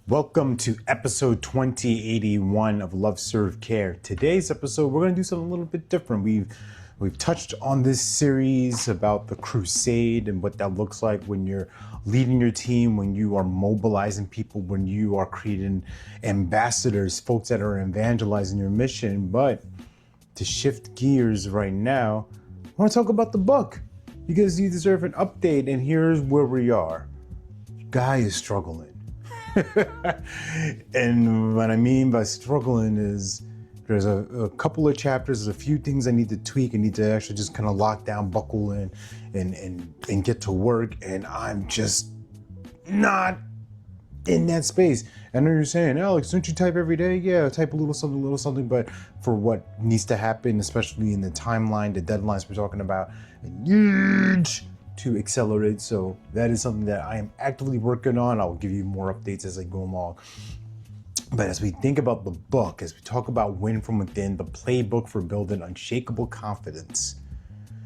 Welcome to episode 2081 of Love Serve Care. Today's episode, we're going to do something a little bit different. We've touched on this series about the crusade and what that looks like when you're leading your team, when you are mobilizing people, when you are creating ambassadors, folks that are evangelizing your mission. But to shift gears right now, I want to talk about the book because you deserve an update, and here's where we are. Guy is struggling. And what I mean by struggling is there's a couple of chapters, there's a few things I need to tweak. I need to actually just kind of lock down, buckle in, and get to work. And I'm just not in that space. I know you're saying, Alex, don't you type every day? Yeah, I type a little something, but for what needs to happen, especially in the timeline, the deadlines we're talking about, huge to accelerate. So that is something that I am actively working on. I'll give you more updates as I go along. But as we think about the book, as we talk about Win From Within, the playbook for building unshakable confidence,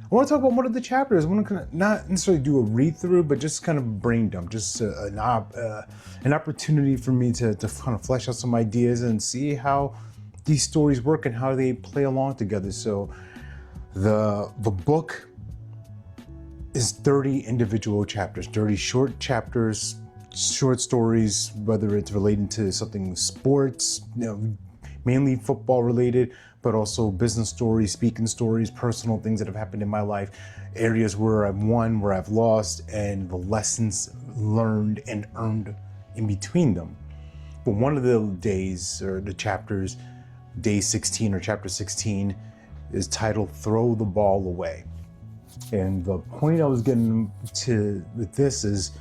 I want to talk about one of the chapters. I want to kind of not necessarily do a read through, but just kind of brain dump, just an opportunity for me to kind of flesh out some ideas and see how these stories work and how they play along together. So the book is 30 individual chapters, 30 short chapters, short stories, whether it's relating to something sports, mainly football related, but also business stories, speaking stories, personal things that have happened in my life, areas where I've won, where I've lost, and the lessons learned and earned in between them. But one of the days or the chapters, day 16 or chapter 16, is titled Throw the Ball Away. And the point I was getting to with this is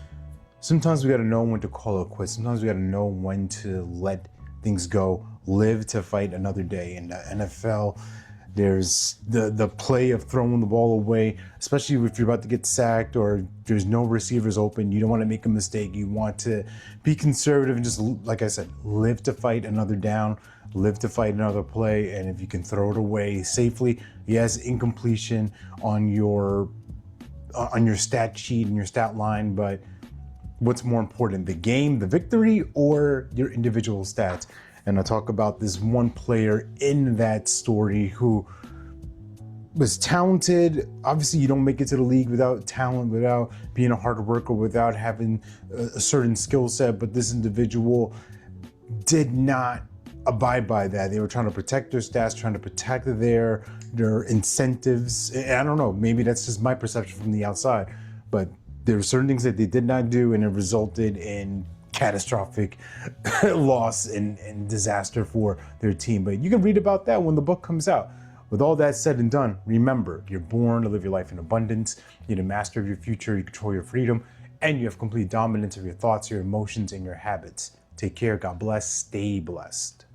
sometimes we got to know when to call it quits. Sometimes we got to know when to let things go, live to fight another day. In the NFL, there's the play of throwing the ball away, especially if you're about to get sacked or there's no receivers open. You don't want to make a mistake. You want to be conservative and just, like I said, live to fight another down, live to fight another play. And if you can throw it away safely, yes, incompletion on your stat sheet and your stat line, but what's more important, the game, the victory, or your individual stats? And I talk about this one player in that story who was talented. Obviously, you don't make it to the league without talent, without being a hard worker, without having a certain skill set. But this individual did not abide by that. They were trying to protect their stats, trying to protect their incentives. And I don't know, maybe that's just my perception from the outside, but there were certain things that they did not do, and it resulted in catastrophic loss and disaster for their team. But you can read about that when the book comes out. With all that said and done, remember, you're born to live your life in abundance. You're the master of your future, you control your freedom, and you have complete dominance of your thoughts, your emotions, and your habits. Take care, God bless, stay blessed.